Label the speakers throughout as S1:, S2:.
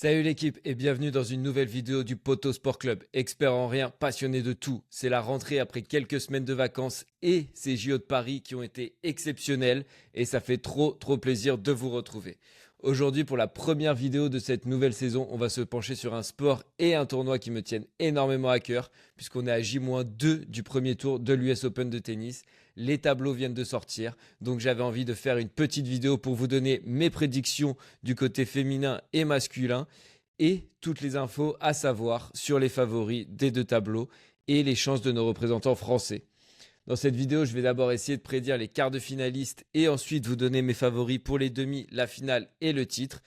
S1: Salut l'équipe et bienvenue dans une nouvelle vidéo du Poto Sport Club. Expert en rien, passionné de tout. C'est la rentrée après quelques semaines de vacances et ces JO de Paris qui ont été exceptionnels et ça fait trop plaisir de vous retrouver. Aujourd'hui pour la première vidéo de cette nouvelle saison, on va se pencher sur un sport et un tournoi qui me tiennent énormément à cœur puisqu'on est à J-2 du premier tour de l'US Open de tennis. Les tableaux viennent de sortir, donc j'avais envie de faire une petite vidéo pour vous donner mes prédictions du côté féminin et masculin et toutes les infos à savoir sur les favoris des deux tableaux et les chances de nos représentants français. Dans cette vidéo, je vais d'abord essayer de prédire les quarts de finalistes et ensuite vous donner mes favoris pour les demi, la finale et le titre.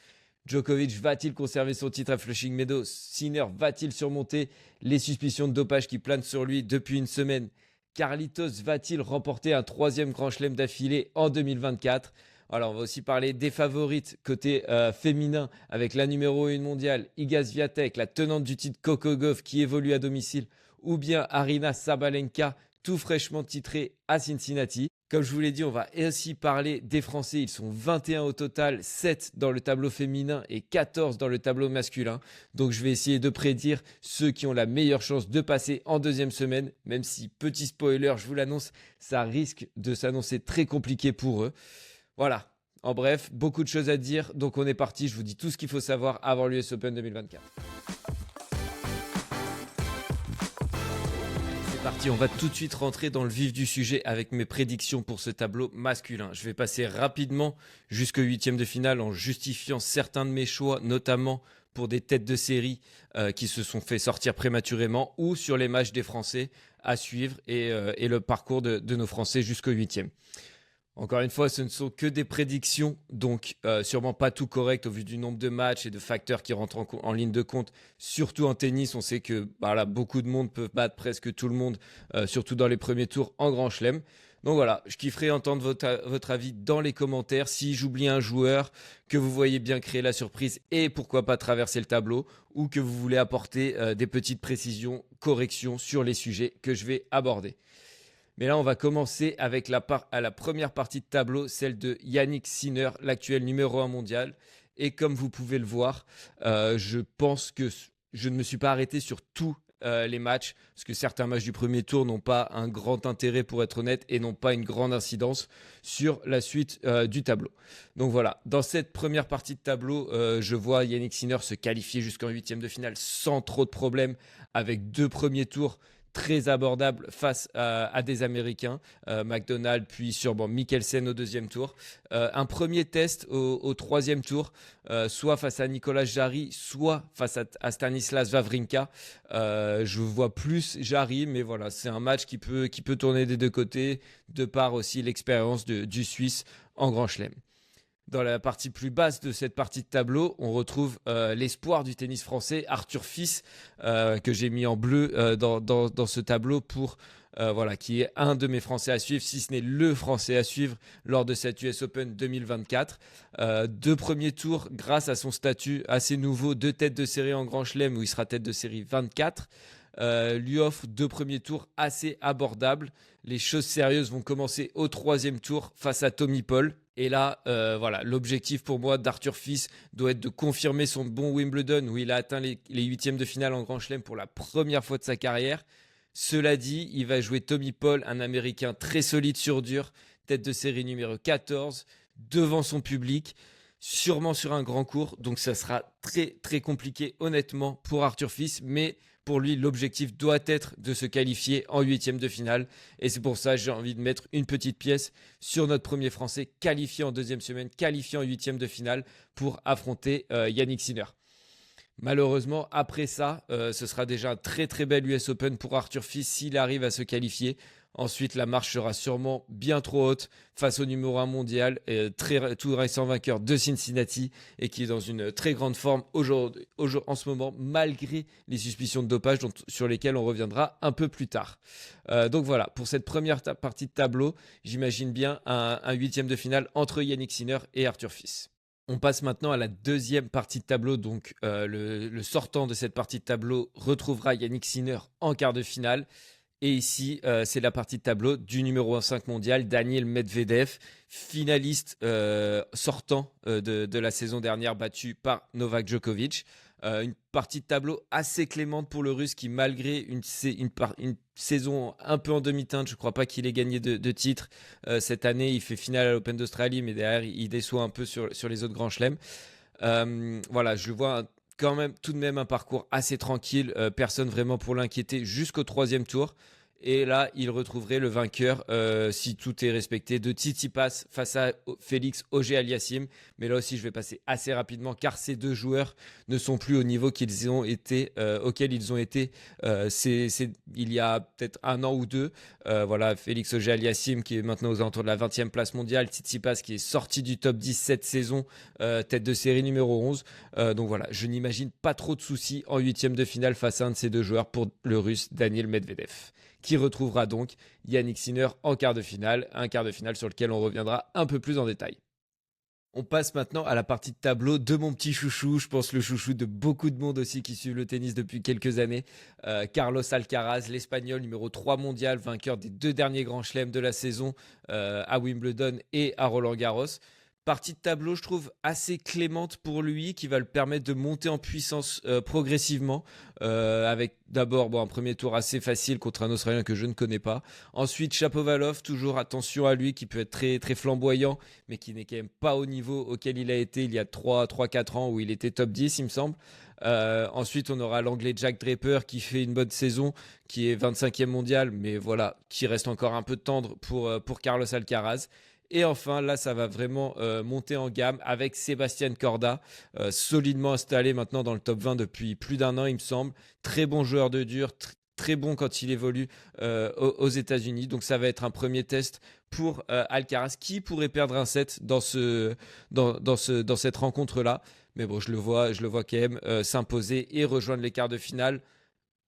S1: Djokovic va-t-il conserver son titre à Flushing Meadows? Sinner va-t-il surmonter les suspicions de dopage qui planent sur lui depuis une semaine? Carlitos va-t-il remporter un troisième grand chelem d'affilée en 2024? Alors on va aussi parler des favorites côté féminin avec la numéro 1 mondiale, Iga Swiatek, la tenante du titre Coco Gauff qui évolue à domicile, ou bien Aryna Sabalenka, tout fraîchement titrée à Cincinnati. Comme je vous l'ai dit, on va aussi parler des Français. Ils sont 21 au total, 7 dans le tableau féminin et 14 dans le tableau masculin. Donc je vais essayer de prédire ceux qui ont la meilleure chance de passer en deuxième semaine. Même si, petit spoiler, je vous l'annonce, ça risque de s'annoncer très compliqué pour eux. Voilà. En bref, beaucoup de choses à dire. Donc on est parti. Je vous dis tout ce qu'il faut savoir avant l'US Open 2024. Parti, on va tout de suite rentrer dans le vif du sujet avec mes prédictions pour ce tableau masculin. Je vais passer rapidement jusqu'au huitième de finale en justifiant certains de mes choix, notamment pour des têtes de série qui se sont fait sortir prématurément ou sur les matchs des Français à suivre et le parcours de nos Français jusqu'au huitième. Encore une fois, ce ne sont que des prédictions, donc sûrement pas tout correct au vu du nombre de matchs et de facteurs qui rentrent en ligne de compte. Surtout en tennis, on sait que beaucoup de monde peuvent battre presque tout le monde, surtout dans les premiers tours en Grand Chelem. Donc voilà, je kifferais entendre votre avis dans les commentaires. Si j'oublie un joueur, que vous voyez bien créer la surprise et pourquoi pas traverser le tableau, ou que vous voulez apporter des petites précisions, corrections sur les sujets que je vais aborder. Mais là, on va commencer avec la première partie de tableau, celle de Jannik Sinner, l'actuel numéro 1 mondial. Et comme vous pouvez le voir, je pense que je ne me suis pas arrêté sur tous les matchs, parce que certains matchs du premier tour n'ont pas un grand intérêt pour être honnête et n'ont pas une grande incidence sur la suite du tableau. Donc voilà, dans cette première partie de tableau, je vois Jannik Sinner se qualifier jusqu'en huitième de finale sans trop de problèmes, avec deux premiers tours très abordable face à des Américains, McDonald puis sûrement Mikkelsen au deuxième tour. Un premier test au troisième tour, soit face à Nicolas Jarry, soit face à Stanislas Wawrinka. Je vois plus Jarry, mais voilà, c'est un match qui peut tourner des deux côtés, de par aussi l'expérience du Suisse en Grand Chelem. Dans la partie plus basse de cette partie de tableau, on retrouve l'espoir du tennis français, Arthur Fils, que j'ai mis en bleu dans ce tableau pour qui est un de mes Français à suivre, si ce n'est le Français à suivre lors de cette US Open 2024. Deux premiers tours grâce à son statut assez nouveau, deux têtes de série en Grand Chelem où il sera tête de série 24. Lui offre deux premiers tours assez abordables. Les choses sérieuses vont commencer au troisième tour face à Tommy Paul. Et là, l'objectif pour moi d'Arthur Fils doit être de confirmer son bon Wimbledon où il a atteint les huitièmes de finale en Grand Chelem pour la première fois de sa carrière. Cela dit, il va jouer Tommy Paul, un Américain très solide sur dur, tête de série numéro 14, devant son public, sûrement sur un grand court. Donc ça sera très compliqué honnêtement pour Arthur Fils, mais pour lui, l'objectif doit être de se qualifier en huitième de finale. Et c'est pour ça que j'ai envie de mettre une petite pièce sur notre premier Français qualifié en deuxième semaine, qualifié en huitième de finale pour affronter Jannik Sinner. Malheureusement, après ça, ce sera déjà un très bel US Open pour Arthur Fils s'il arrive à se qualifier. Ensuite, la marche sera sûrement bien trop haute face au numéro 1 mondial, tout récent vainqueur de Cincinnati et qui est dans une très grande forme aujourd'hui, en ce moment, malgré les suspicions de dopage sur lesquelles on reviendra un peu plus tard. Donc voilà, pour cette première partie de tableau, j'imagine bien un huitième de finale entre Jannik Sinner et Arthur Fils. On passe maintenant à la deuxième partie de tableau. Donc le sortant de cette partie de tableau retrouvera Jannik Sinner en quart de finale. Et ici, c'est la partie de tableau du numéro 5 mondial, Daniil Medvedev, finaliste sortant de la saison dernière, battu par Novak Djokovic. Une partie de tableau assez clémente pour le Russe qui, malgré une saison un peu en demi-teinte, je ne crois pas qu'il ait gagné de titre cette année. Il fait finale à l'Open d'Australie, mais derrière, il déçoit un peu sur les autres grands chelems. Voilà, je vois quand même tout de même un parcours assez tranquille, personne vraiment pour l'inquiéter jusqu'au troisième tour. Et là, il retrouverait le vainqueur, si tout est respecté, de Tsitsipas face à Félix Auger-Aliassime. Mais là aussi, je vais passer assez rapidement car ces deux joueurs ne sont plus au niveau auquel ils ont été il y a peut-être un an ou deux. Voilà, Félix Auger-Aliassime qui est maintenant aux alentours de la 20e place mondiale. Tsitsipas qui est sorti du top 10 cette saison, tête de série numéro 11. Donc voilà, je n'imagine pas trop de soucis en huitième de finale face à un de ces deux joueurs pour le Russe Daniil Medvedev, qui retrouvera donc Yannick Sinner en quart de finale, un quart de finale sur lequel on reviendra un peu plus en détail. On passe maintenant à la partie de tableau de mon petit chouchou, je pense le chouchou de beaucoup de monde aussi qui suivent le tennis depuis quelques années, Carlos Alcaraz, l'Espagnol numéro 3 mondial, vainqueur des 2 derniers grands chelems de la saison à Wimbledon et à Roland-Garros. Partie de tableau, je trouve, assez clémente pour lui, qui va le permettre de monter en puissance progressivement, avec d'abord un premier tour assez facile contre un Australien que je ne connais pas. Ensuite, Shapovalov, toujours attention à lui, qui peut être très, très flamboyant, mais qui n'est quand même pas au niveau auquel il a été il y a 3-4 ans, où il était top 10, il me semble. Ensuite, on aura l'anglais Jack Draper qui fait une bonne saison, qui est 25e mondial, mais voilà, qui reste encore un peu tendre pour Carlos Alcaraz. Et enfin, là, ça va vraiment monter en gamme avec Sébastien Corda, solidement installé maintenant dans le top 20 depuis plus d'un an, il me semble. Très bon joueur de dur, très bon quand il évolue aux États-Unis. Donc, ça va être un premier test pour Alcaraz qui pourrait perdre un set dans cette rencontre-là. Mais bon, je le vois quand même s'imposer et rejoindre les quarts de finale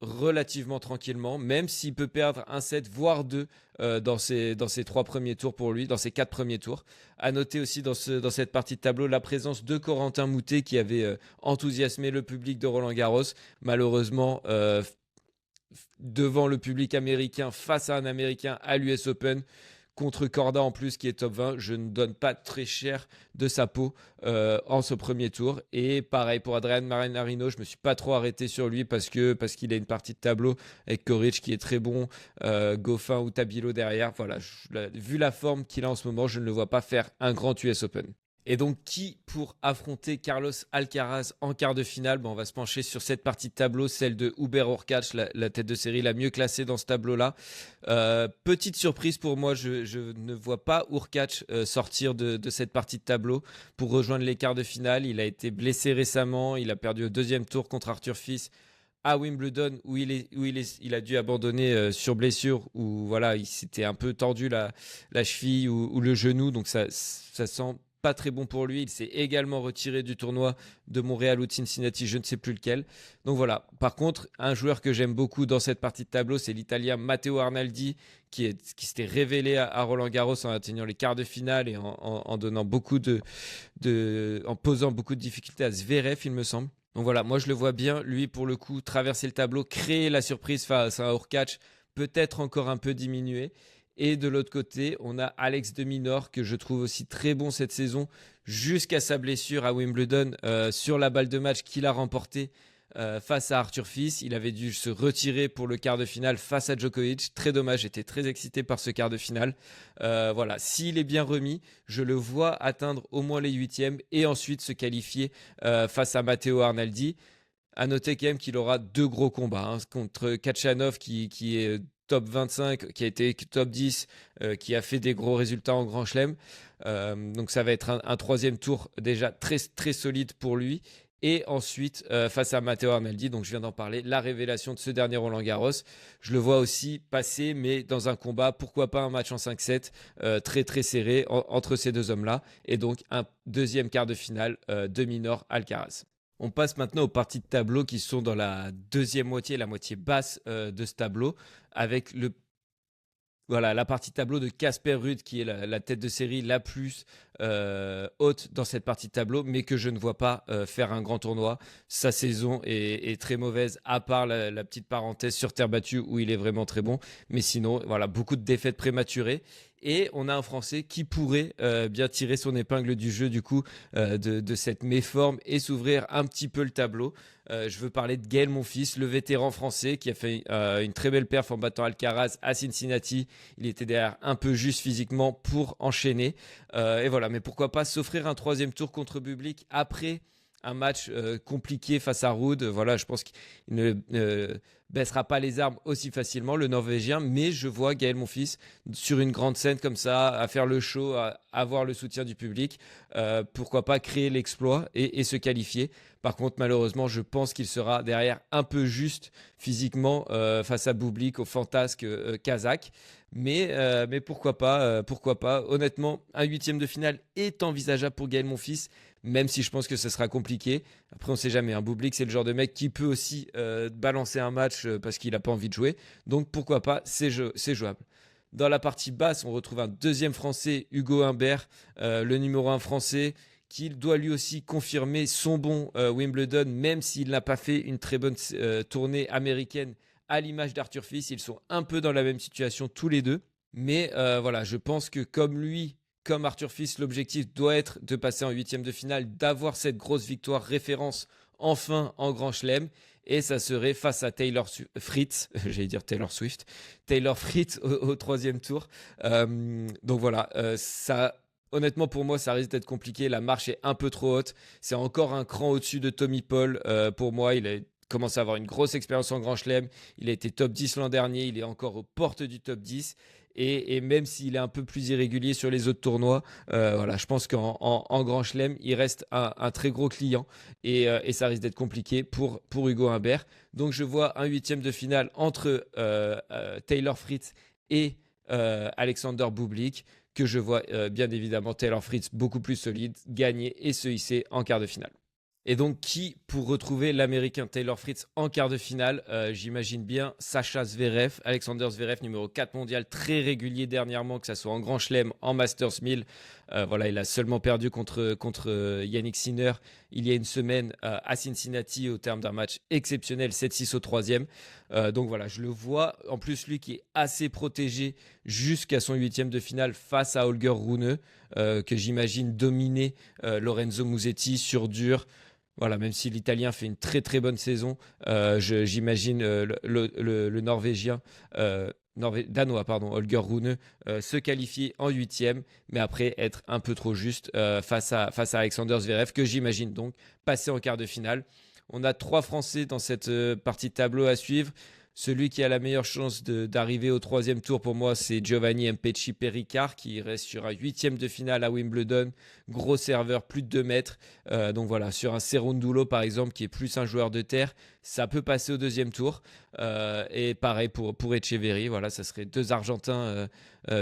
S1: relativement tranquillement, même s'il peut perdre un set, voire deux dans ses 3 premiers tours pour lui, dans ses 4 premiers tours. À noter aussi dans cette partie de tableau la présence de Corentin Moutet qui avait enthousiasmé le public de Roland-Garros. Malheureusement, devant le public américain, face à un Américain à l'US Open, contre Corda en plus qui est top 20, je ne donne pas très cher de sa peau en ce premier tour. Et pareil pour Adrian Manarino, je me suis pas trop arrêté sur lui parce qu'il a une partie de tableau avec Koric qui est très bon, Goffin ou Tabilo derrière. Voilà, vu la forme qu'il a en ce moment, je ne le vois pas faire un grand US Open. Et donc, qui pour affronter Carlos Alcaraz en quart de finale? On va se pencher sur cette partie de tableau, celle de Hubert Hurkacz, la tête de série la mieux classée dans ce tableau-là. Petite surprise pour moi, je ne vois pas Hurkacz sortir de cette partie de tableau pour rejoindre les quarts de finale. Il a été blessé récemment, il a perdu au deuxième tour contre Arthur Fils à Wimbledon où il a dû abandonner sur blessure, où voilà, il s'était un peu tordu la cheville ou le genou, donc ça sent pas très bon pour lui. Il s'est également retiré du tournoi de Montréal ou de Cincinnati, je ne sais plus lequel. Donc voilà. Par contre, un joueur que j'aime beaucoup dans cette partie de tableau, c'est l'Italien Matteo Arnaldi, qui s'était révélé à Roland-Garros en atteignant les quarts de finale et en donnant en posant beaucoup de difficultés à Zverev, il me semble. Donc voilà, moi je le vois bien, lui pour le coup, traverser le tableau, créer la surprise face à Hurkacz, peut-être encore un peu diminué. Et de l'autre côté, on a Alex de Minaur que je trouve aussi très bon cette saison, jusqu'à sa blessure à Wimbledon sur la balle de match qu'il a remportée face à Arthur Fils. Il avait dû se retirer pour le quart de finale face à Djokovic. Très dommage, j'étais très excité par ce quart de finale. Voilà, s'il est bien remis, je le vois atteindre au moins les huitièmes et ensuite se qualifier face à Matteo Arnaldi. À noter quand même qu'il aura 2 gros combats contre Kachanov qui est top 25, qui a été top 10, qui a fait des gros résultats en Grand Chelem. Donc ça va être un troisième tour déjà très, très solide pour lui. Et ensuite, face à Matteo Arnaldi, donc je viens d'en parler, la révélation de ce dernier Roland-Garros. Je le vois aussi passer, mais dans un combat, pourquoi pas un match en 5-7, très très serré entre ces deux hommes-là. Et donc un deuxième quart de finale de Minaur-Alcaraz. On passe maintenant aux parties de tableau qui sont dans la deuxième moitié, la moitié basse de ce tableau, avec Voilà, la partie tableau de Casper Ruud, qui est la tête de série la plus haute dans cette partie tableau, mais que je ne vois pas faire un grand tournoi. Sa saison est très mauvaise, à part la petite parenthèse sur terre battue où il est vraiment très bon. Mais sinon, voilà, beaucoup de défaites prématurées. Et on a un Français qui pourrait bien tirer son épingle du jeu, du coup, de cette méforme et s'ouvrir un petit peu le tableau. Je veux parler de Gaël Monfils, le vétéran français qui a fait une très belle perf en battant Alcaraz à Cincinnati. Il était derrière un peu juste physiquement pour enchaîner. Et voilà, mais pourquoi pas s'offrir un troisième tour contre Bublik après un match compliqué face à Ruud. Voilà, je pense qu'il ne baissera pas les armes aussi facilement, le Norvégien, mais je vois Gaël Monfils sur une grande scène comme ça, à faire le show, à avoir le soutien du public. Pourquoi pas créer l'exploit et se qualifier. Par contre, malheureusement, je pense qu'il sera derrière un peu juste physiquement face à Bublik, au fantasque kazakh. Mais pourquoi pas, pourquoi pas. Honnêtement, un huitième de finale est envisageable pour Gaël Monfils, même si je pense que ce sera compliqué. Après, on ne sait jamais. Bublik, c'est le genre de mec qui peut aussi balancer un match parce qu'il n'a pas envie de jouer. Donc pourquoi pas, c'est jouable. Dans la partie basse, on retrouve un deuxième Français, Hugo Humbert, le numéro 1 français, qui doit lui aussi confirmer son bon Wimbledon, même s'il n'a pas fait une très bonne tournée américaine à l'image d'Arthur Fils. Ils sont un peu dans la même situation tous les deux. Mais voilà, je pense que comme lui, comme Arthur Fils, l'objectif doit être de passer en huitième de finale, d'avoir cette grosse victoire référence enfin en Grand Chelem. Et ça serait face à Taylor Fritz, j'allais dire Taylor Swift, Taylor Fritz au troisième tour. Donc voilà, ça, honnêtement pour moi, ça risque d'être compliqué. La marche est un peu trop haute. C'est encore un cran au-dessus de Tommy Paul. Pour moi, il a commencé à avoir une grosse expérience en Grand Chelem. Il a été top 10 l'an dernier. Il est encore aux portes du top 10. Et même s'il est un peu plus irrégulier sur les autres tournois, voilà, je pense qu'en Grand Chelem, il reste un très gros client et ça risque d'être compliqué pour Hugo Humbert. Donc je vois un huitième de finale entre Taylor Fritz et Alexander Bublik, que je vois bien évidemment Taylor Fritz beaucoup plus solide, gagner et se hisser en quart de finale. Et donc, qui pour retrouver l'Américain Taylor Fritz en quart de finale? J'imagine bien Sacha Zverev, Alexander Zverev, numéro 4 mondial, très régulier dernièrement, que ce soit en Grand Chelem, en Masters 1000. Voilà, il a seulement perdu contre Yannick Sinner il y a une semaine à Cincinnati au terme d'un match exceptionnel, 7-6 au troisième. Donc voilà, je le vois. En plus, lui qui est assez protégé jusqu'à son huitième de finale face à Holger Rune, que j'imagine dominer Lorenzo Musetti sur dur. Voilà, même si l'Italien fait une très très bonne saison, j'imagine le Norvégien, Danois, pardon, Holger Rune, se qualifier en huitième, mais après être un peu trop juste face à Alexander Zverev, que j'imagine donc passer en quart de finale. On a 3 Français dans cette partie de tableau à suivre. Celui qui a la meilleure chance d'arriver au troisième tour pour moi, c'est Giovanni Mpetshi Perricard qui reste sur un huitième de finale à Wimbledon. Gros serveur, plus de 2 mètres. Donc voilà, sur un Cerundolo par exemple, qui est plus un joueur de terre, ça peut passer au deuxième tour. Et pareil pour Etcheverry, voilà, ça serait 2 Argentins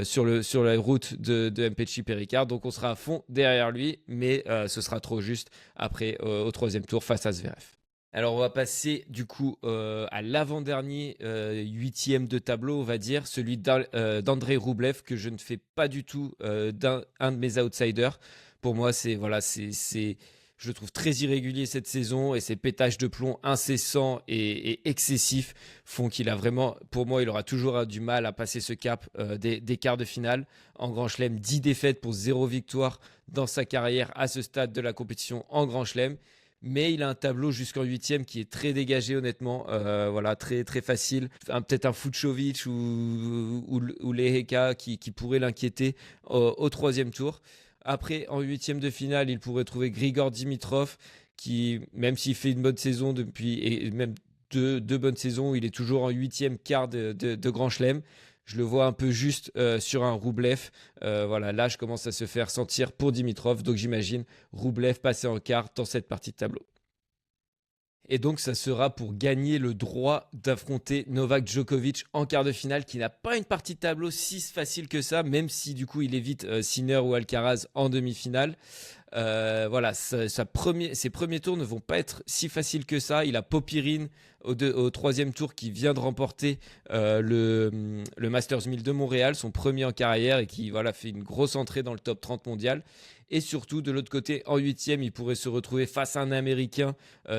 S1: sur la route de Mpetshi Perricard. Donc on sera à fond derrière lui, mais ce sera trop juste après au troisième tour face à Zverev. Alors on va passer du coup à l'avant-dernier huitième de tableau, on va dire, celui d'Andrei Rublev, que je ne fais pas du tout un de mes outsiders. Pour moi, je le trouve très irrégulier cette saison et ses pétages de plomb incessants et excessifs font qu'il a vraiment, pour moi, il aura toujours du mal à passer ce cap des quarts de finale. En Grand Chelem, 10 défaites pour 0 victoire dans sa carrière à ce stade de la compétition en Grand Chelem. Mais il a un tableau jusqu'en huitième qui est très dégagé honnêtement, voilà, très très facile. Peut-être un Fucsovics ou Leheka qui pourrait l'inquiéter au troisième tour. Après, en huitième de finale, il pourrait trouver Grigor Dimitrov qui, même s'il fait une bonne saison depuis, et même deux bonnes saisons, il est toujours en huitième quart de Grand Chelem. Je le vois un peu juste sur un Rublev. Voilà, l'âge commence à se faire sentir pour Dimitrov. Donc j'imagine Rublev passer en quart dans cette partie de tableau. Et donc ça sera pour gagner le droit d'affronter Novak Djokovic en quart de finale, qui n'a pas une partie de tableau si facile que ça, même si du coup il évite Sinner ou Alcaraz en demi-finale. Voilà, ses premiers tours ne vont pas être si faciles que ça. Il a Popyrin au troisième tour qui vient de remporter le Masters 1000 de Montréal, son premier en carrière, et qui voilà, fait une grosse entrée dans le top 30 mondial. Et surtout, de l'autre côté, en huitième, il pourrait se retrouver face à un Américain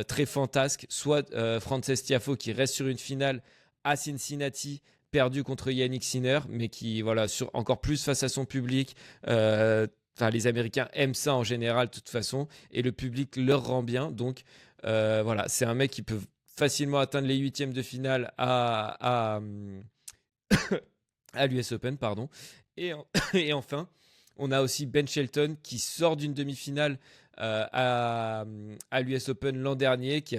S1: très fantasque, soit Frances Tiafoe qui reste sur une finale à Cincinnati, perdu contre Yannick Sinner, mais qui, voilà, encore plus face à son public. Enfin, les Américains aiment ça en général, de toute façon, et le public leur rend bien. Donc, voilà, c'est un mec qui peut facilement atteindre les huitièmes de finale à l'US Open, pardon. Et, et enfin, on a aussi Ben Shelton qui sort d'une demi-finale à l'US Open l'an dernier, qui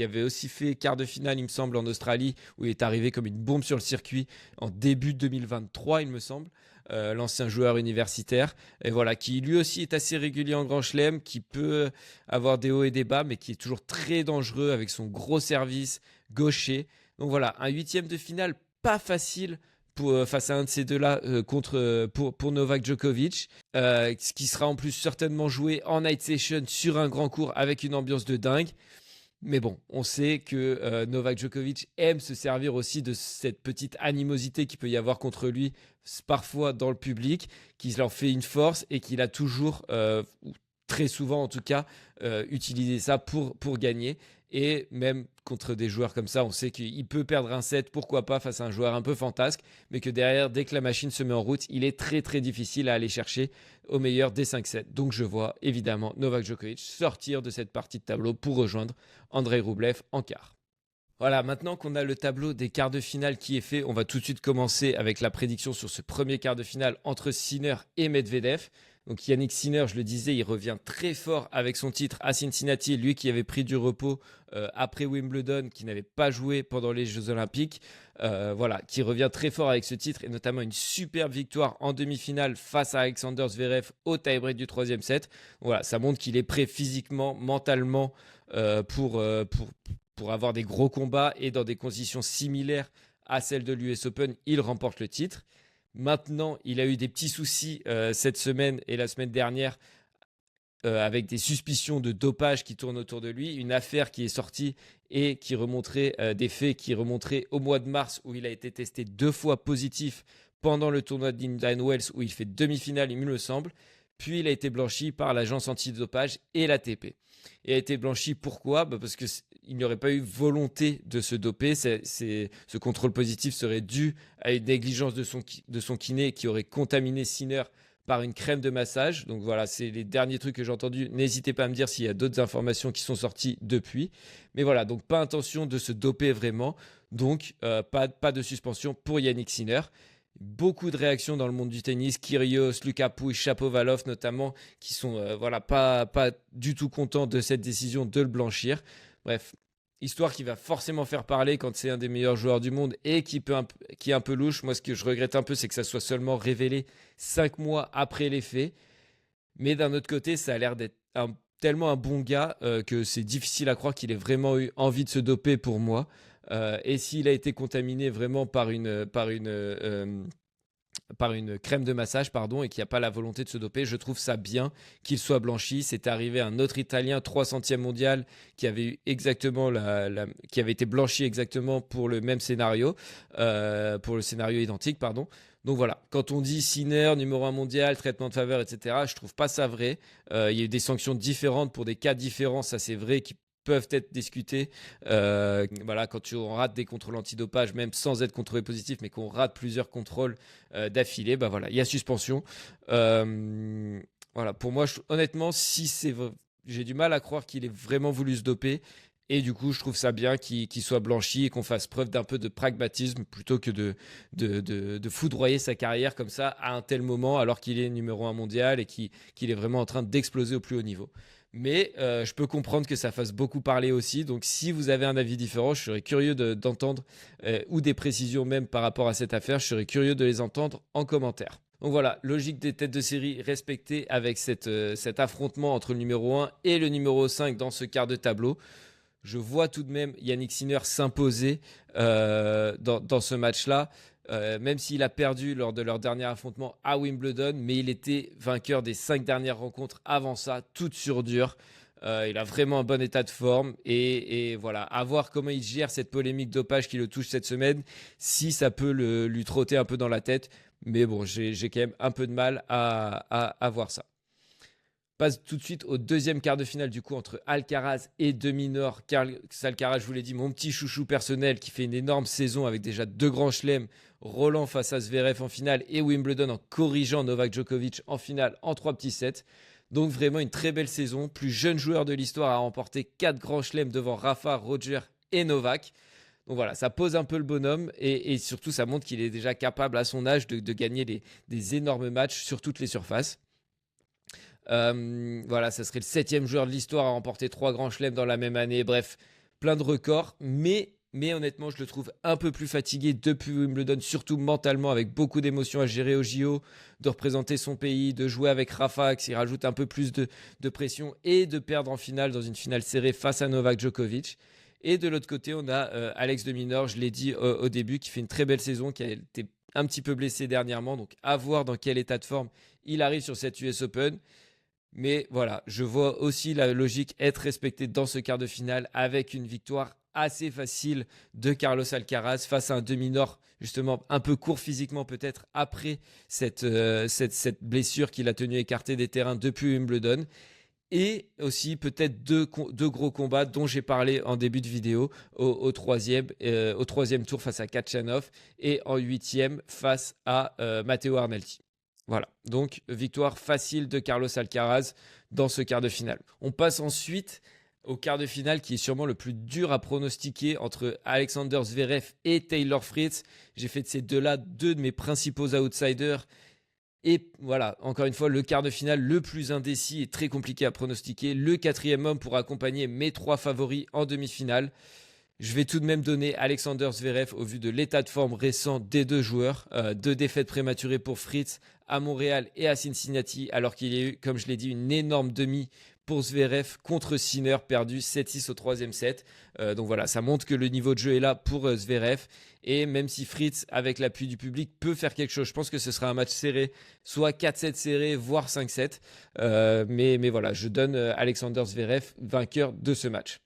S1: avait aussi fait quart de finale, il me semble, en Australie, où il est arrivé comme une bombe sur le circuit en début 2023, il me semble. L'ancien joueur universitaire, et voilà, qui lui aussi est assez régulier en Grand Chelem, qui peut avoir des hauts et des bas, mais qui est toujours très dangereux avec son gros service gaucher. Donc voilà, un huitième de finale pas facile face à un de ces deux-là pour Novak Djokovic, ce qui sera en plus certainement joué en night session sur un grand court avec une ambiance de dingue. Mais bon, on sait que Novak Djokovic aime se servir aussi de cette petite animosité qu'il peut y avoir contre lui, parfois dans le public, qui leur fait une force et qu'il a toujours, très souvent en tout cas, utilisé ça pour gagner. Et même contre des joueurs comme ça, on sait qu'il peut perdre un set, pourquoi pas, face à un joueur un peu fantasque, mais que derrière, dès que la machine se met en route, il est très très difficile à aller chercher au meilleur des 5 sets. Donc je vois évidemment Novak Djokovic sortir de cette partie de tableau pour rejoindre Andrei Rublev en quart. Voilà, maintenant qu'on a le tableau des quarts de finale qui est fait, on va tout de suite commencer avec la prédiction sur ce premier quart de finale entre Sinner et Medvedev. Donc Yannick Sinner, je le disais, il revient très fort avec son titre à Cincinnati, lui qui avait pris du repos après Wimbledon, qui n'avait pas joué pendant les Jeux Olympiques. Voilà, qui revient très fort avec ce titre et notamment une superbe victoire en demi-finale face à Alexander Zverev au tie-break du troisième set. Voilà, ça montre qu'il est prêt physiquement, mentalement pour avoir des gros combats et dans des conditions similaires à celles de l'US Open, il remporte le titre. Maintenant, il a eu des petits soucis cette semaine et la semaine dernière avec des suspicions de dopage qui tournent autour de lui. Une affaire qui est sortie et qui remonterait des faits qui remonteraient au mois de mars où il a été testé 2 fois positif pendant le tournoi d'Indian Wells où il fait demi-finale, il me semble. Puis il a été blanchi par l'agence antidopage et l'ATP. Et a été blanchi pourquoi ? Parce qu'il n'y aurait pas eu volonté de se doper. Ce contrôle positif serait dû à une négligence de son kiné qui aurait contaminé Sinner par une crème de massage. Donc voilà, c'est les derniers trucs que j'ai entendus. N'hésitez pas à me dire s'il y a d'autres informations qui sont sorties depuis. Mais voilà, donc pas intention de se doper vraiment. Donc pas de suspension pour Yannick Sinner. Beaucoup de réactions dans le monde du tennis, Kyrgios, Lucas Pouille, Shapovalov notamment, qui sont voilà, pas du tout contents de cette décision de le blanchir. Bref, histoire qui va forcément faire parler quand c'est un des meilleurs joueurs du monde et qui est un peu louche. Moi, ce que je regrette un peu, c'est que ça soit seulement révélé 5 mois après les faits. Mais d'un autre côté, ça a l'air d'être tellement un bon gars que c'est difficile à croire qu'il ait vraiment eu envie de se doper pour moi. Et s'il a été contaminé vraiment par une crème de massage, pardon, et qu'il n'y a pas la volonté de se doper, je trouve ça bien qu'il soit blanchi. C'est arrivé à un autre Italien, 300e mondial, qui avait eu exactement qui avait été blanchi exactement pour le même scénario, pour le scénario identique, pardon. Donc voilà, quand on dit Sinner, numéro 1 mondial, traitement de faveur, etc., je trouve pas ça vrai. Il y a eu des sanctions différentes pour des cas différents, ça c'est vrai, qui peuvent être discutés. Voilà, quand on rate des contrôles antidopage, même sans être contrôlé positif, mais qu'on rate plusieurs contrôles d'affilée, bah voilà, il y a suspension. Voilà, pour moi, honnêtement, j'ai du mal à croire qu'il ait vraiment voulu se doper. Et du coup, je trouve ça bien qu'il soit blanchi et qu'on fasse preuve d'un peu de pragmatisme plutôt que de foudroyer sa carrière comme ça à un tel moment alors qu'il est numéro 1 mondial et qu'il est vraiment en train d'exploser au plus haut niveau. Mais je peux comprendre que ça fasse beaucoup parler aussi. Donc si vous avez un avis différent, je serais curieux d'entendre ou des précisions même par rapport à cette affaire. Je serais curieux de les entendre en commentaire. Donc voilà, logique des têtes de série respectée avec cet affrontement entre le numéro 1 et le numéro 5 dans ce quart de tableau. Je vois tout de même Yannick Sinner s'imposer dans ce match-là. même s'il a perdu lors de leur dernier affrontement à Wimbledon, mais il était vainqueur des 5 dernières rencontres avant ça, toutes sur dur. Il a vraiment un bon état de forme et voilà, à voir comment il gère cette polémique dopage qui le touche cette semaine, si ça peut lui trotter un peu dans la tête. Mais bon, j'ai quand même un peu de mal à voir ça. Passe tout de suite au deuxième quart de finale du coup entre Alcaraz et De Minaur. Alcaraz, je vous l'ai dit, mon petit chouchou personnel qui fait une énorme saison avec déjà 2 grands chelems, Roland face à Zverev en finale et Wimbledon en corrigeant Novak Djokovic en finale en 3 petits sets. Donc vraiment une très belle saison. Plus jeune joueur de l'histoire à remporter 4 grands chelems devant Rafa, Roger et Novak. Donc voilà, ça pose un peu le bonhomme et surtout ça montre qu'il est déjà capable à son âge de gagner des énormes matchs sur toutes les surfaces. Voilà, ça serait le 7e joueur de l'histoire à remporter 3 grands chelems dans la même année. Bref, plein de records. Mais honnêtement, je le trouve un peu plus fatigué depuis Wimbledon, surtout mentalement, avec beaucoup d'émotions à gérer au JO, de représenter son pays, de jouer avec Rafa, qui rajoute un peu plus de pression, et de perdre en finale, dans une finale serrée face à Novak Djokovic. Et de l'autre côté, on a Alex de Minaur, je l'ai dit au début, qui fait une très belle saison, qui a été un petit peu blessé dernièrement. Donc à voir dans quel état de forme il arrive sur cette US Open. Mais voilà, je vois aussi la logique être respectée dans ce quart de finale avec une victoire assez facile de Carlos Alcaraz face à un De Minaur justement un peu court physiquement peut-être après cette blessure qu'il a tenu écarté des terrains depuis Wimbledon. Et aussi peut-être deux gros combats dont j'ai parlé en début de vidéo au troisième tour face à Kachanov et en 8e face à Matteo Arnaldi. Voilà, donc victoire facile de Carlos Alcaraz dans ce quart de finale. On passe ensuite au quart de finale qui est sûrement le plus dur à pronostiquer entre Alexander Zverev et Taylor Fritz. J'ai fait de ces deux-là 2 de mes principaux outsiders. Et voilà, encore une fois, le quart de finale le plus indécis et très compliqué à pronostiquer. Le 4e homme pour accompagner mes 3 favoris en demi-finale. Je vais tout de même donner Alexander Zverev au vu de l'état de forme récent des 2 joueurs. 2 défaites prématurées pour Fritz à Montréal et à Cincinnati, alors qu'il y a eu, comme je l'ai dit, une énorme demi pour Zverev contre Sinner, perdu 7-6 au 3e set. Donc voilà, ça montre que le niveau de jeu est là pour Zverev. Et même si Fritz, avec l'appui du public, peut faire quelque chose, je pense que ce sera un match serré, soit 4-7 serré, voire 5-7. Mais voilà, je donne Alexander Zverev vainqueur de ce match.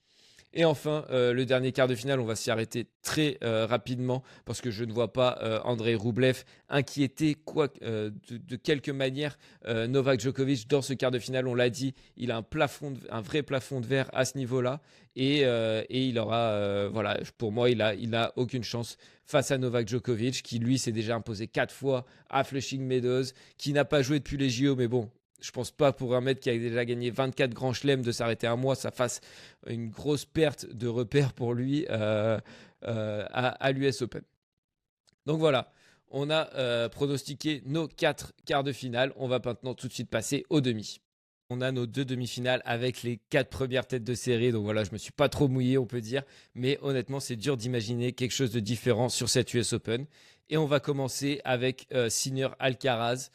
S1: Et enfin, le dernier quart de finale, on va s'y arrêter très rapidement parce que je ne vois pas Andrei Rublev inquiéter de quelque manière Novak Djokovic dans ce quart de finale. On l'a dit, il a un vrai plafond de verre à ce niveau-là et il aura, voilà, pour moi, il a aucune chance face à Novak Djokovic qui lui s'est déjà imposé 4 fois à Flushing Meadows, qui n'a pas joué depuis les JO, mais bon. Je pense pas pour un mec qui a déjà gagné 24 grands chelems de s'arrêter un mois, ça fasse une grosse perte de repères pour lui à l'US Open. Donc voilà, on a pronostiqué nos 4 quarts de finale. On va maintenant tout de suite passer aux demi. On a nos 2 demi-finales avec les 4 premières têtes de série. Donc voilà, je me suis pas trop mouillé, on peut dire. Mais honnêtement, c'est dur d'imaginer quelque chose de différent sur cette US Open. Et on va commencer avec Sinner Alcaraz.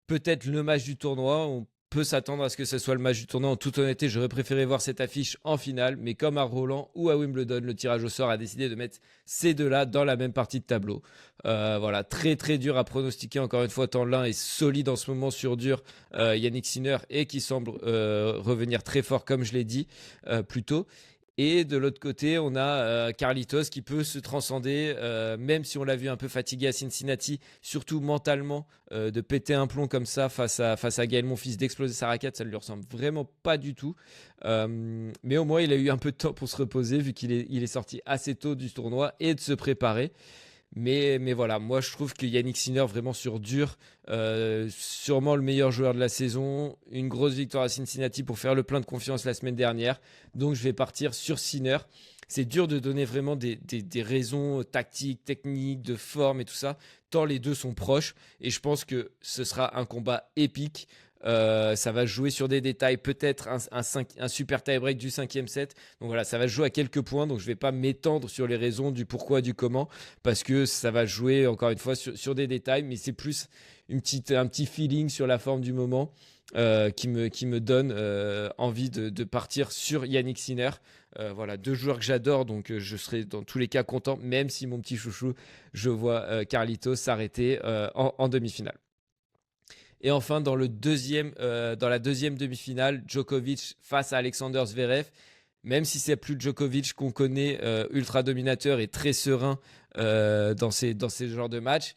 S1: Peut-être le match du tournoi. On peut s'attendre à ce que ce soit le match du tournoi. En toute honnêteté, j'aurais préféré voir cette affiche en finale. Mais comme à Roland ou à Wimbledon, le tirage au sort a décidé de mettre ces deux-là dans la même partie de tableau. Voilà, très très dur à pronostiquer. Encore une fois, tant l'un est solide en ce moment sur dur, Yannick Sinner, et qui semble revenir très fort, comme je l'ai dit plus tôt. Et de l'autre côté, on a Carlitos qui peut se transcender, même si on l'a vu un peu fatigué à Cincinnati, surtout mentalement, de péter un plomb comme ça face à Gaël Monfils, d'exploser sa raquette, ça ne lui ressemble vraiment pas du tout. Mais au moins, il a eu un peu de temps pour se reposer, vu qu'il est sorti assez tôt du tournoi et de se préparer. Mais voilà, moi je trouve que Yannick Sinner vraiment sur dur, sûrement le meilleur joueur de la saison, une grosse victoire à Cincinnati pour faire le plein de confiance la semaine dernière, donc je vais partir sur Sinner. C'est dur de donner vraiment des raisons tactiques, techniques, de forme et tout ça, tant les deux sont proches, et je pense que ce sera un combat épique. Ça va jouer sur des détails, peut-être un super tie-break du 5e set. Donc voilà, ça va jouer à quelques points. Donc je ne vais pas m'étendre sur les raisons du pourquoi, du comment, parce que ça va jouer encore une fois sur des détails, mais c'est plus un petit feeling sur la forme du moment. qui me donne envie de partir sur Yannick Sinner. Voilà, deux joueurs que j'adore, donc je serai dans tous les cas content, même si mon petit chouchou, je vois Carlito s'arrêter en demi-finale. Et enfin, dans la deuxième demi-finale, Djokovic face à Alexander Zverev. Même si c'est plus Djokovic qu'on connaît, ultra dominateur et très serein dans ces genres de matchs,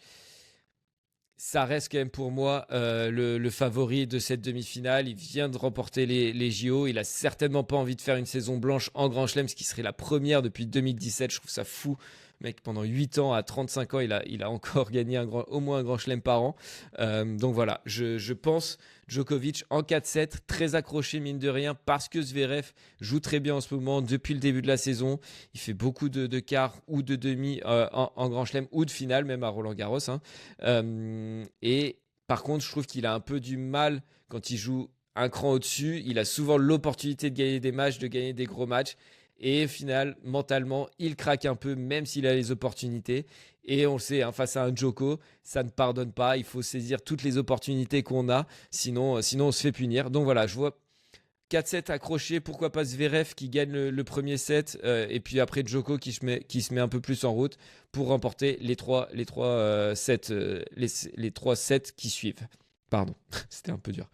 S1: ça reste quand même pour moi le favori de cette demi-finale. Il vient de remporter les JO. Il a certainement pas envie de faire une saison blanche en Grand Chelem, ce qui serait la première depuis 2017. Je trouve ça fou. Mec, pendant 8 ans, à 35 ans, il a encore gagné au moins un Grand Chelem par an. Donc voilà, je pense Djokovic en 4-7, très accroché mine de rien, parce que Zverev joue très bien en ce moment depuis le début de la saison. Il fait beaucoup de quarts ou de demi en Grand Chelem ou de finale, même à Roland-Garros. Hein. Et par contre, je trouve qu'il a un peu du mal quand il joue un cran au-dessus. Il a souvent l'opportunité de gagner des matchs, de gagner des gros matchs. Et au final, mentalement, il craque un peu, même s'il a les opportunités. Et on le sait, hein, face à un Djoko, ça ne pardonne pas. Il faut saisir toutes les opportunités qu'on a, sinon on se fait punir. Donc voilà, je vois 4-7 accrochés, pourquoi pas Zverev qui gagne le premier set, et puis après Djoko qui se met un peu plus en route pour remporter les trois sets, les 3 sets qui suivent. Pardon, c'était un peu dur.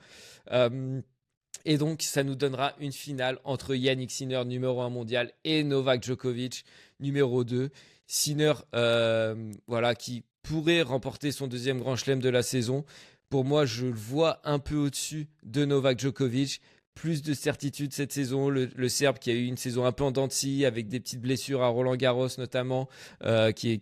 S1: Et donc, ça nous donnera une finale entre Yannick Sinner, numéro 1 mondial, et Novak Djokovic, numéro 2. Sinner, voilà, qui pourrait remporter son deuxième Grand Chelem de la saison. Pour moi, je le vois un peu au-dessus de Novak Djokovic. Plus de certitude cette saison. Le Serbe qui a eu une saison un peu en dents de scie, avec des petites blessures à Roland-Garros notamment, qui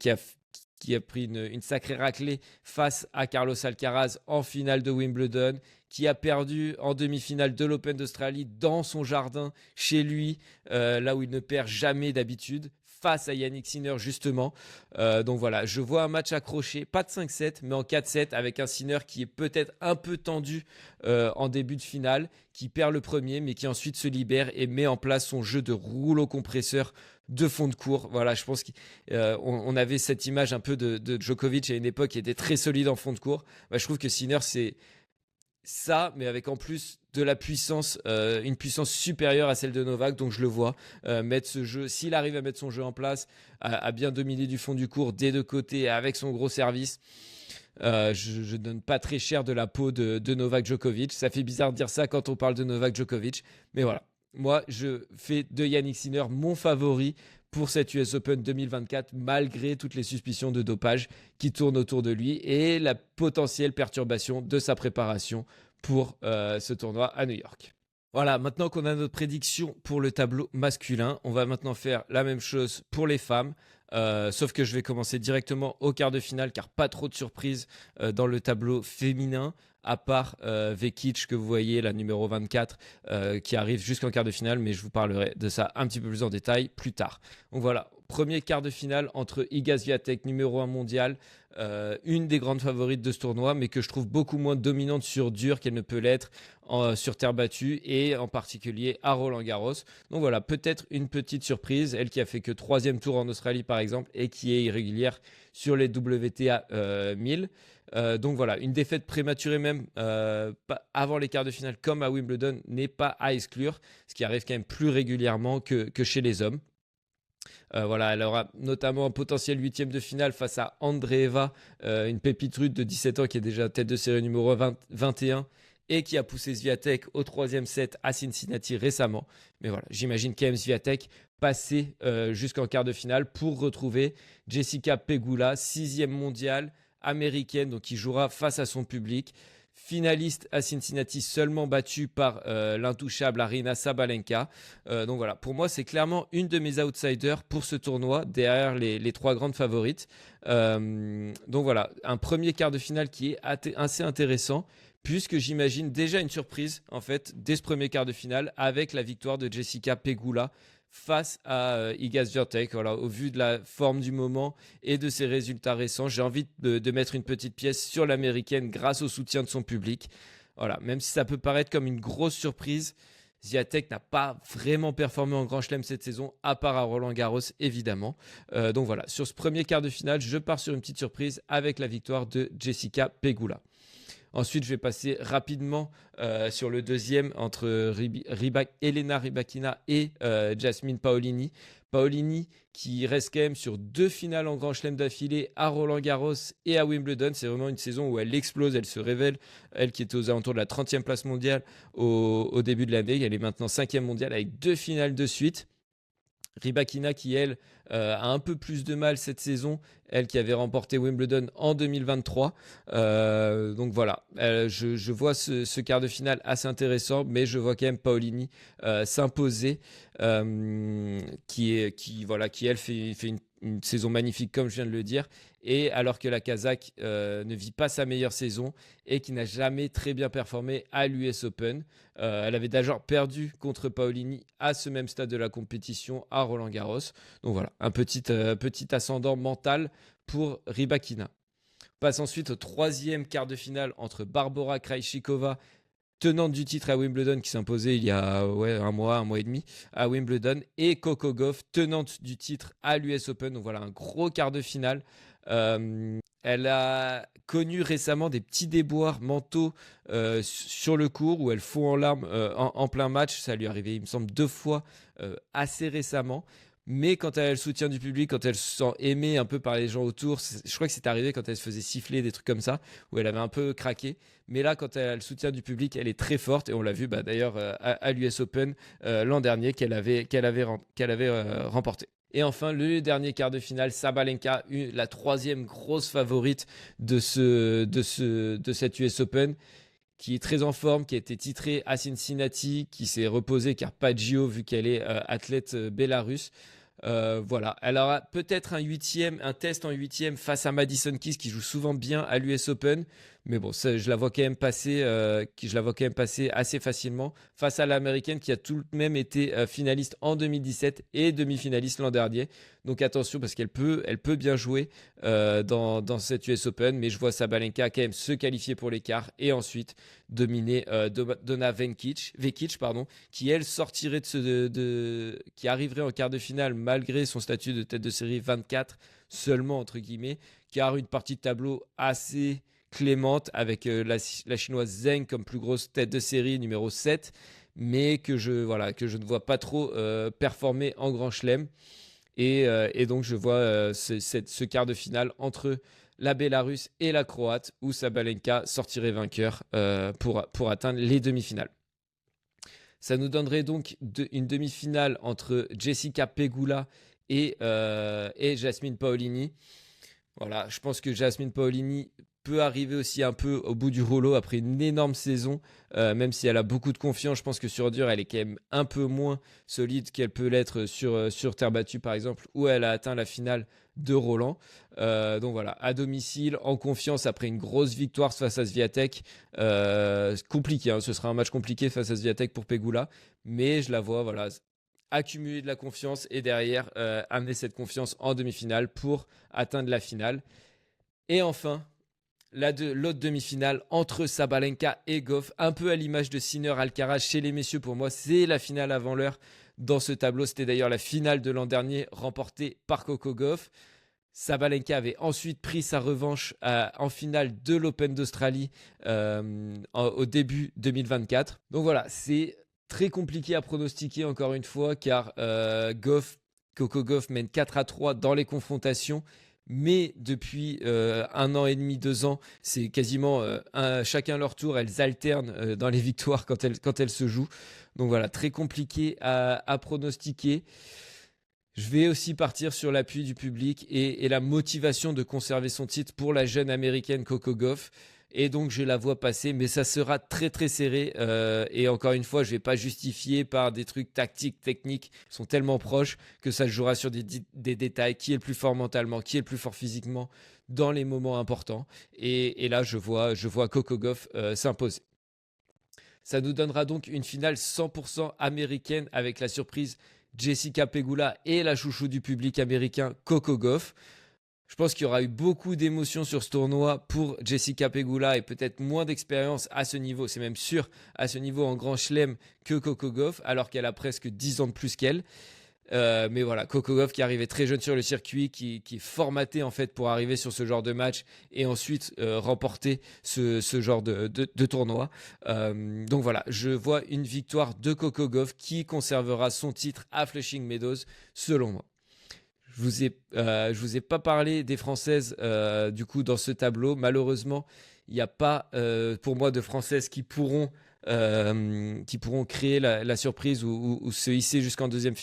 S1: a pris une sacrée raclée face à Carlos Alcaraz en finale de Wimbledon, qui a perdu en demi-finale de l'Open d'Australie dans son jardin, chez lui, là où il ne perd jamais d'habitude, face à Yannick Sinner justement. Donc voilà, je vois un match accroché, pas de 5-7, mais en 4-7, avec un Sinner qui est peut-être un peu tendu en début de finale, qui perd le premier, mais qui ensuite se libère et met en place son jeu de rouleau compresseur de fond de cours. Voilà, je pense qu'on avait cette image un peu de Djokovic à une époque qui était très solide en fond de cours. Bah, je trouve que Sinner, c'est ça, mais avec en plus de la puissance, une puissance supérieure à celle de Novak. Donc je le vois mettre ce jeu, s'il arrive à mettre son jeu en place, à bien dominer du fond du cours des deux côtés avec son gros service. Je donne pas très cher de la peau de Novak Djokovic. Ça fait bizarre de dire ça quand on parle de Novak Djokovic, mais voilà. Moi, je fais de Yannick Sinner mon favori pour cette US Open 2024, malgré toutes les suspicions de dopage qui tournent autour de lui et la potentielle perturbation de sa préparation pour ce tournoi à New York. Voilà, maintenant qu'on a notre prédiction pour le tableau masculin, on va maintenant faire la même chose pour les femmes. Sauf que je vais commencer directement au quart de finale, car pas trop de surprises dans le tableau féminin, à part Vekic que vous voyez, la numéro 24, qui arrive jusqu'en quart de finale, mais je vous parlerai de ça un petit peu plus en détail plus tard. Donc voilà, premier quart de finale entre Iga Swiatek, numéro 1 mondial, une des grandes favorites de ce tournoi, mais que je trouve beaucoup moins dominante sur dur qu'elle ne peut l'être sur terre battue, et en particulier à Roland-Garros. Donc voilà, peut-être une petite surprise, elle qui a fait que 3e tour en Australie par exemple, et qui est irrégulière sur les WTA 1000. Donc voilà, une défaite prématurée même avant les quarts de finale comme à Wimbledon n'est pas à exclure, ce qui arrive quand même plus régulièrement que chez les hommes. Voilà, elle aura notamment un potentiel 8e de finale face à Andreeva, une pépite russe de 17 ans qui est déjà tête de série numéro 21 et qui a poussé Swiatek au 3e set à Cincinnati récemment. Mais voilà, j'imagine quand même Swiatek passer jusqu'en quart de finale pour retrouver Jessica Pegula, 6e mondiale américaine, donc qui jouera face à son public. Finaliste à Cincinnati, seulement battue par l'intouchable Aryna Sabalenka. Donc voilà, pour moi, c'est clairement une de mes outsiders pour ce tournoi, derrière les 3 grandes favorites. Donc voilà, un premier quart de finale qui est assez intéressant, puisque j'imagine déjà une surprise, en fait, dès ce premier quart de finale, avec la victoire de Jessica Pegula face à Iga Swiatek. Voilà, au vu de la forme du moment et de ses résultats récents, j'ai envie de mettre une petite pièce sur l'américaine grâce au soutien de son public. Voilà, même si ça peut paraître comme une grosse surprise, Swiatek n'a pas vraiment performé en Grand Chelem cette saison, à part à Roland-Garros évidemment. Donc voilà, sur ce premier quart de finale, je pars sur une petite surprise avec la victoire de Jessica Pegula. Ensuite, je vais passer rapidement sur le deuxième entre Elena Rybakina et Jasmine Paolini. Paolini qui reste quand même sur 2 finales en Grand Chelem d'affilée à Roland-Garros et à Wimbledon. C'est vraiment une saison où elle explose, elle se révèle. Elle qui était aux alentours de la 30e place mondiale au début de l'année. Elle est maintenant 5e mondiale avec 2 finales de suite. Rybakina qui, elle, a un peu plus de mal cette saison, elle qui avait remporté Wimbledon en 2023. Donc voilà, je vois ce quart de finale assez intéressant, mais je vois quand même Paolini s'imposer, qui elle fait une saison magnifique comme je viens de le dire, et alors que la Kazakh ne vit pas sa meilleure saison et qui n'a jamais très bien performé à l'US Open. Elle avait d'ailleurs perdu contre Paolini à ce même stade de la compétition à Roland-Garros. Donc voilà, un petit ascendant mental pour Rybakina. On passe ensuite au 3e quart de finale entre Barbora Krejcikova, tenante du titre à Wimbledon, qui s'imposait il y a un mois et demi à Wimbledon, et Coco Gauff, tenante du titre à l'US Open. Donc voilà, un gros quart de finale. Elle a connu récemment des petits déboires mentaux sur le court où elle fond en larmes en plein match. Ça lui est arrivé, il me semble, 2 fois assez récemment. Mais quand elle a le soutien du public, quand elle se sent aimée un peu par les gens autour, je crois que c'est arrivé quand elle se faisait siffler, des trucs comme ça, où elle avait un peu craqué. Mais là, quand elle a le soutien du public, elle est très forte. Et on l'a vu d'ailleurs à l'US Open l'an dernier qu'elle avait remporté. Et enfin, le dernier quart de finale, Sabalenka, la 3e grosse favorite de cette US Open, qui est très en forme, qui a été titrée à Cincinnati, qui s'est reposée car pas de JO vu qu'elle est athlète bélarusse. Voilà, elle aura peut-être un test en 8e face à Madison Keys qui joue souvent bien à l'US Open, mais bon, je la vois quand même passer assez facilement face à l'américaine qui a tout de même été finaliste en 2017 et demi-finaliste l'an dernier. Donc attention parce qu'elle peut bien jouer dans cette US Open, mais je vois Sabalenka quand même se qualifier pour les quarts et ensuite dominer Donna Vekic, qui elle sortirait qui arriverait en quart de finale malgré son statut de tête de série 24 seulement entre guillemets, car une partie de tableau assez clémente avec la chinoise Zheng comme plus grosse tête de série numéro 7, mais que je ne vois pas trop performer en Grand Chelem. Et donc je vois ce quart de finale entre la Bélarusse et la Croate où Sabalenka sortirait vainqueur pour atteindre les demi-finales. Ça nous donnerait donc une demi-finale entre Jessica Pegula et Jasmine Paolini. Voilà, je pense que Jasmine Paolini peut arriver aussi un peu au bout du rouleau après une énorme saison, même si elle a beaucoup de confiance. Je pense que sur dur, elle est quand même un peu moins solide qu'elle peut l'être sur terre battue, par exemple, où elle a atteint la finale de Roland. Donc voilà, à domicile, en confiance, après une grosse victoire face à Swiatek. Compliqué, hein, ce sera un match compliqué face à Swiatek pour Pegula, mais je la vois, voilà, accumuler de la confiance et derrière amener cette confiance en demi-finale pour atteindre la finale. Et enfin, l'autre demi-finale entre Sabalenka et Gauff, un peu à l'image de Sinner-Alcaraz chez les messieurs. Pour moi, c'est la finale avant l'heure dans ce tableau. C'était d'ailleurs la finale de l'an dernier remportée par Coco Gauff. Sabalenka avait ensuite pris sa revanche en finale de l'Open d'Australie au début 2024. Donc voilà, c'est très compliqué à pronostiquer encore une fois car Coco Gauff mène 4-3 dans les confrontations. Mais depuis 1 an et demi, 2 ans, c'est quasiment chacun leur tour. Elles alternent dans les victoires quand elles se jouent. Donc voilà, très compliqué à pronostiquer. Je vais aussi partir sur l'appui du public et la motivation de conserver son titre pour la jeune américaine Coco Gauff. Et donc je la vois passer, mais ça sera très très serré. Et encore une fois, je ne vais pas justifier par des trucs tactiques, techniques, qui sont tellement proches que ça se jouera sur des détails. Qui est le plus fort mentalement, qui est le plus fort physiquement dans les moments importants. Et là, je vois Coco Gauff s'imposer. Ça nous donnera donc une finale 100% américaine avec la surprise Jessica Pegula et la chouchou du public américain Coco Gauff. Je pense qu'il y aura eu beaucoup d'émotions sur ce tournoi pour Jessica Pegula et peut-être moins d'expérience à ce niveau, c'est même sûr, à ce niveau en Grand Chelem que Coco Gauff, alors qu'elle a presque 10 ans de plus qu'elle. Mais voilà, Coco Gauff qui arrivait très jeune sur le circuit, qui est formaté en fait pour arriver sur ce genre de match et ensuite remporter ce genre de tournoi. Donc voilà, je vois une victoire de Coco Gauff qui conservera son titre à Flushing Meadows selon moi. Je vous ai pas parlé des Françaises du coup dans ce tableau. Malheureusement, il n'y a pas pour moi de Françaises qui pourront créer la surprise ou se hisser jusqu'en deuxième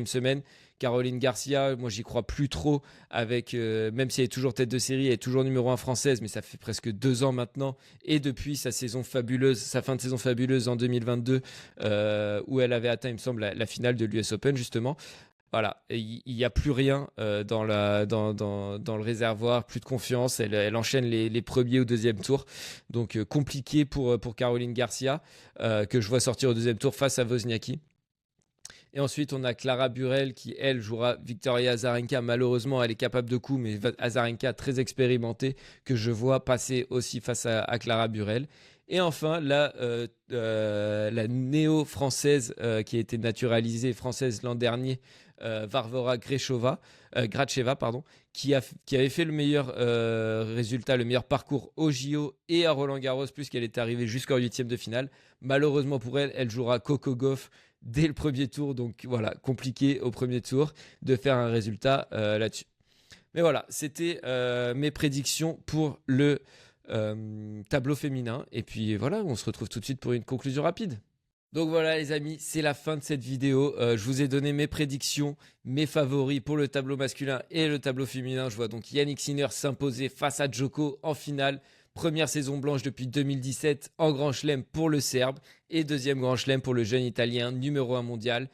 S1: semaine. Caroline Garcia, moi j'y crois plus trop avec, même si elle est toujours tête de série, elle est toujours numéro 1 française, mais ça fait presque 2 ans maintenant. Et depuis sa fin de saison fabuleuse en 2022, où elle avait atteint, il me semble, la finale de l'US Open justement. Voilà, il n'y a plus rien dans le réservoir, plus de confiance. Elle enchaîne les premiers ou deuxième tours. Donc compliqué pour Caroline Garcia, que je vois sortir au deuxième tour face à Wozniacki. Et ensuite, on a Clara Burel qui, elle, jouera Victoria Azarenka. Malheureusement, elle est capable de coups, mais Azarenka, très expérimentée, que je vois passer aussi face à Clara Burel. Et enfin, la néo-française qui a été naturalisée française l'an dernier, Varvara Gracheva, qui avait fait le meilleur résultat, le meilleur parcours au JO et à Roland-Garros, puisqu'elle est arrivée jusqu'en 8e de finale. Malheureusement pour elle, elle jouera Coco Gauff dès le premier tour. Donc voilà, compliqué au premier tour de faire un résultat là-dessus. Mais voilà, c'était mes prédictions pour le tableau féminin. Et puis voilà, on se retrouve tout de suite pour une conclusion rapide. Donc voilà les amis, c'est la fin de cette vidéo. Je vous ai donné mes prédictions, mes favoris pour le tableau masculin et le tableau féminin. Je vois donc Yannick Sinner s'imposer face à Djoko en finale. Première saison blanche depuis 2017 en Grand Chelem pour le Serbe et deuxième Grand Chelem pour le jeune Italien numéro 1 mondial.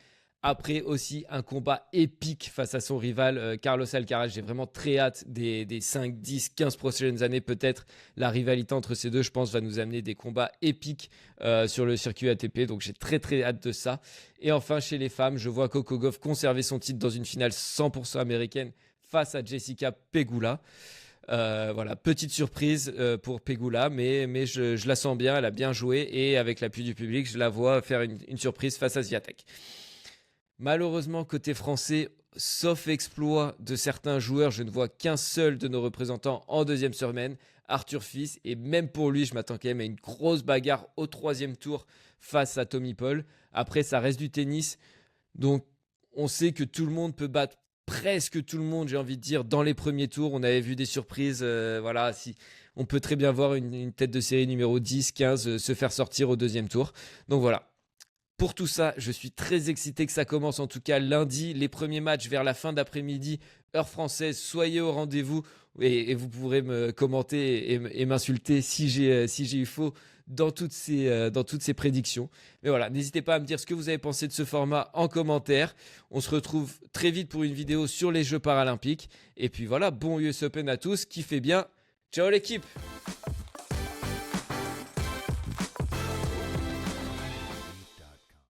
S1: Après aussi un combat épique face à son rival Carlos Alcaraz. J'ai vraiment très hâte des 5, 10, 15 prochaines années peut-être. La rivalité entre ces deux, je pense, va nous amener des combats épiques sur le circuit ATP. Donc j'ai très très hâte de ça. Et enfin chez les femmes, je vois Coco Gauff conserver son titre dans une finale 100% américaine face à Jessica Pegula. Voilà, petite surprise pour Pegula, mais je la sens bien, elle a bien joué et avec l'appui du public, je la vois faire une surprise face à Swiatek. Malheureusement, côté français, sauf exploit de certains joueurs, je ne vois qu'un seul de nos représentants en deuxième semaine, Arthur Fils. Et même pour lui, je m'attends quand même à une grosse bagarre au troisième tour face à Tommy Paul. Après, ça reste du tennis. Donc, on sait que tout le monde peut battre presque tout le monde, j'ai envie de dire, dans les premiers tours. On avait vu des surprises. Voilà, on peut très bien voir une tête de série numéro 10, 15 se faire sortir au deuxième tour. Donc voilà. Pour tout ça, je suis très excité que ça commence en tout cas lundi. Les premiers matchs vers la fin d'après-midi, heure française. Soyez au rendez-vous et vous pourrez me commenter et m'insulter si j'ai eu faux dans toutes ces prédictions. Mais voilà, n'hésitez pas à me dire ce que vous avez pensé de ce format en commentaire. On se retrouve très vite pour une vidéo sur les Jeux paralympiques. Et puis voilà, bon US Open à tous, kiffez bien. Ciao l'équipe!